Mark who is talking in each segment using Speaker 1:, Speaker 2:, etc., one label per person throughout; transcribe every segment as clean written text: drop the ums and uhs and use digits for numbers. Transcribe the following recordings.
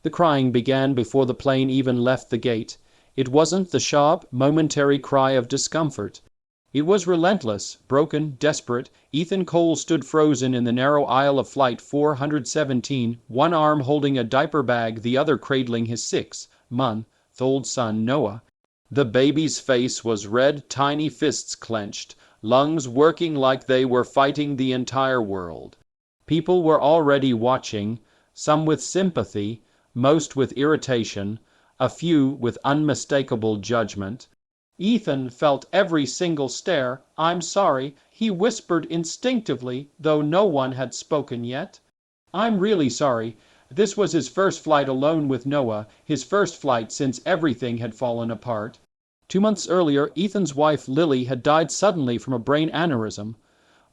Speaker 1: The crying began before the plane even left the gate. It wasn't the sharp, momentary cry of discomfort. It was relentless, broken, desperate. Ethan Cole stood frozen in the narrow aisle of Flight 417, one arm holding a diaper bag, the other cradling his 6-month-old son, Noah. The baby's face was red, tiny fists clenched, lungs working like they were fighting the entire world. People were already watching, some with sympathy, most with irritation, a few with unmistakable judgment. Ethan felt every single stare. "I'm sorry," he whispered instinctively, though no one had spoken yet. "I'm really sorry." This was his first flight alone with Noah, his first flight since everything had fallen apart. 2 months earlier, Ethan's wife Lily had died suddenly from a brain aneurysm.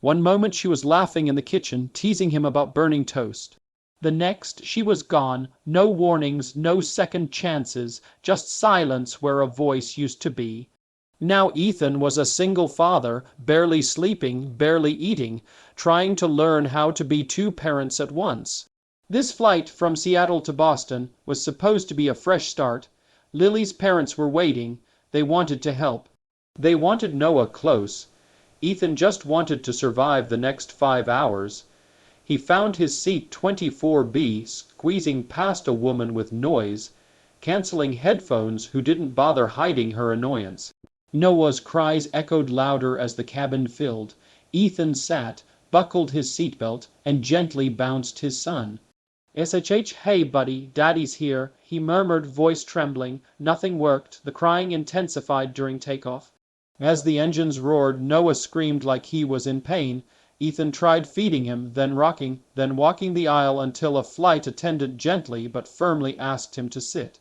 Speaker 1: One moment she was laughing in the kitchen, teasing him about burning toast. The next, she was gone. No warnings, no second chances, just silence where a voice used to be. Now Ethan was a single father, barely sleeping, barely eating, trying to learn how to be two parents at once. This flight from Seattle to Boston was supposed to be a fresh start. Lily's parents were waiting. They wanted to help. They wanted Noah close. Ethan just wanted to survive the next 5 hours. He found his seat 24B, squeezing past a woman with noise, canceling headphones who didn't bother hiding her annoyance. Noah's cries echoed louder as the cabin filled. Ethan sat, buckled his seatbelt, and gently bounced his son. "SHH, hey buddy, Daddy's here," he murmured, voice trembling. Nothing worked. The crying intensified during takeoff. As the engines roared, Noah screamed like he was in pain. Ethan tried feeding him, then rocking, then walking the aisle until a flight attendant gently but firmly asked him to sit.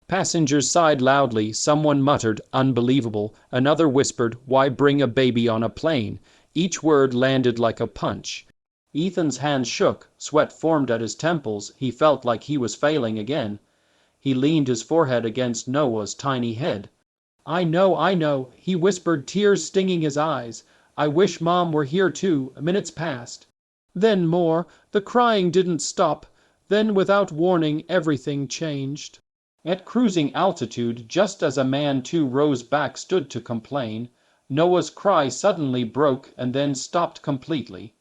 Speaker 1: Passengers sighed loudly. Someone muttered, "Unbelievable." Another whispered, "Why bring a baby on a plane?" Each word landed like a punch. Ethan's hands shook. Sweat formed at his temples. He felt like he was failing again. He leaned his forehead against Noah's tiny head. I know," he whispered, tears stinging his eyes. "I wish Mom were here too." Minutes passed. Then more. The crying didn't stop. Then, without warning, everything changed. At cruising altitude, just as a man 2 rows back stood to complain, Noah's cry suddenly broke and then stopped completely.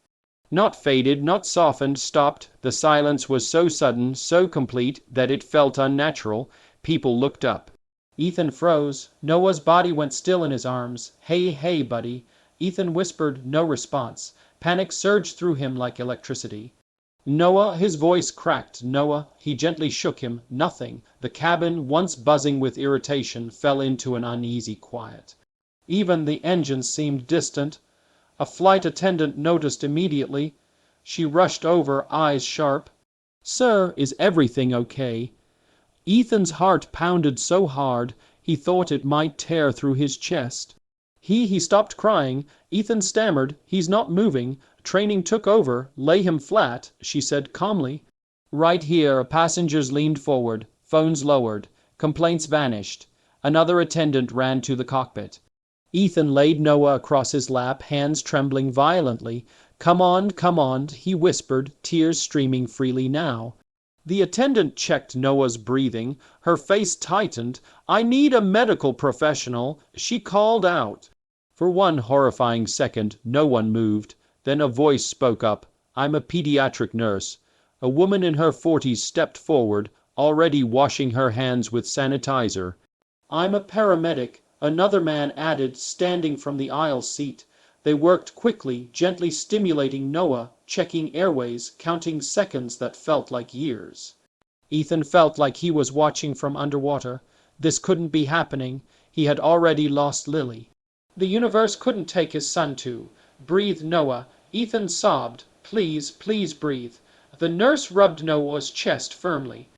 Speaker 1: Not faded, not softened, stopped. The silence was so sudden, so complete, that it felt unnatural. People looked up. Ethan froze. Noah's body went still in his arms. Hey, buddy." Ethan whispered, no response. Panic surged through him like electricity. "Noah," his voice cracked. "Noah." He gently shook him. Nothing. The cabin, once buzzing with irritation, fell into an uneasy quiet. Even the engines seemed distant. A flight attendant noticed immediately. She rushed over, eyes sharp. "Sir, is everything okay?" Ethan's heart pounded so hard, he thought it might tear through his chest. He stopped crying. Ethan stammered, "He's not moving. Training took over. Lay him flat," she said calmly. Right here, passengers leaned forward, phones lowered. Complaints vanished. Another attendant ran to the cockpit. Ethan laid Noah across his lap, hands trembling violently. Come on," he whispered, tears streaming freely now. The attendant checked Noah's breathing. Her face tightened. "I need a medical professional," she called out. For one horrifying second, no one moved. Then a voice spoke up. "I'm a pediatric nurse." A woman in her 40s stepped forward, already washing her hands with sanitizer. "I'm a paramedic," another man added, standing from the aisle seat. They worked quickly, gently stimulating Noah, checking airways, counting seconds that felt like years. Ethan felt like he was watching from underwater. This couldn't be happening. He had already lost Lily. The universe couldn't take his son too. "Breathe, Noah." Ethan sobbed. "Please breathe." The nurse rubbed Noah's chest firmly.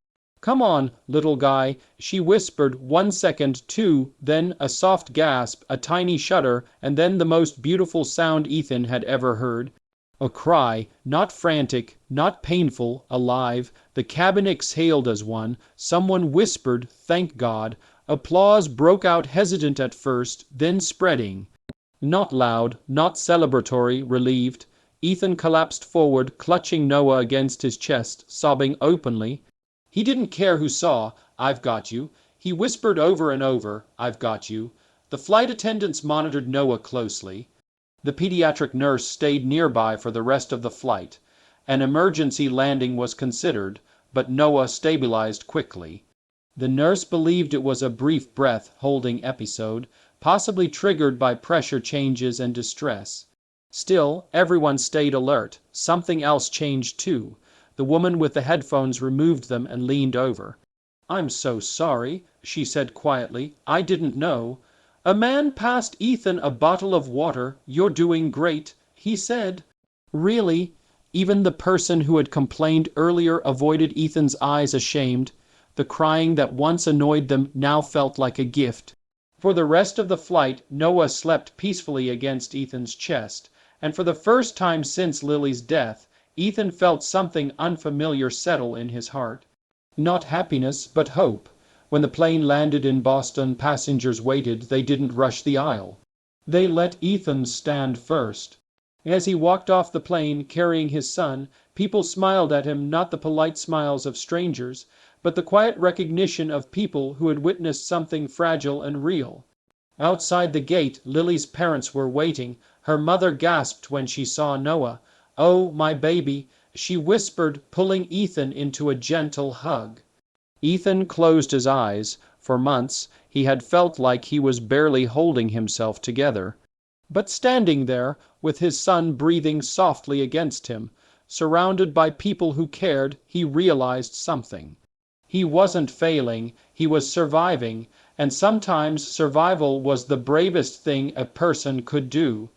Speaker 1: "Come on, little guy," she whispered. 1 second, 2, then a soft gasp, a tiny shudder, and then the most beautiful sound Ethan had ever heard. A cry, not frantic, not painful, alive. The cabin exhaled as one. Someone whispered, "Thank God." Applause broke out, hesitant at first, then spreading. Not loud, not celebratory, relieved. Ethan collapsed forward, clutching Noah against his chest, sobbing openly. He didn't care who saw. "I've got you." He whispered over and over, "I've got you." The flight attendants monitored Noah closely. The pediatric nurse stayed nearby for the rest of the flight. An emergency landing was considered, but Noah stabilized quickly. The nurse believed it was a brief breath-holding episode, possibly triggered by pressure changes and distress. Still, everyone stayed alert. Something else changed too. The woman with the headphones removed them and leaned over. "I'm so sorry," she said quietly. "I didn't know. A man passed Ethan a bottle of water. You're doing great," he said. Really? Even the person who had complained earlier avoided Ethan's eyes ashamed. The crying that once annoyed them now felt like a gift. For the rest of the flight, Noah slept peacefully against Ethan's chest, and for the first time since Lily's death, Ethan felt something unfamiliar settle in his heart. Not happiness, but hope. When the plane landed in Boston, passengers waited. They didn't rush the aisle. They let Ethan stand first. As he walked off the plane carrying his son, people smiled at him, not the polite smiles of strangers, but the quiet recognition of people who had witnessed something fragile and real. Outside the gate, Lily's parents were waiting. Her mother gasped when she saw Noah. "Oh, my baby," she whispered, pulling Ethan into a gentle hug. Ethan closed his eyes. For months, he had felt like he was barely holding himself together. But standing there, with his son breathing softly against him, surrounded by people who cared, he realized something. He wasn't failing, he was surviving, and sometimes survival was the bravest thing a person could do.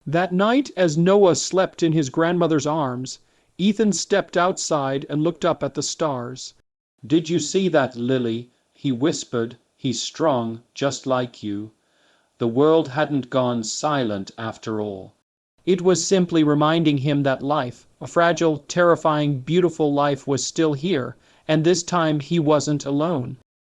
Speaker 1: That night, as Noah slept in his grandmother's arms, Ethan stepped outside and looked up at the stars. "Did you see that, Lily?" he whispered. "He's strong, just like you." The world hadn't gone silent after all. It was simply reminding him that life, a fragile, terrifying, beautiful life, was still here, and this time he wasn't alone.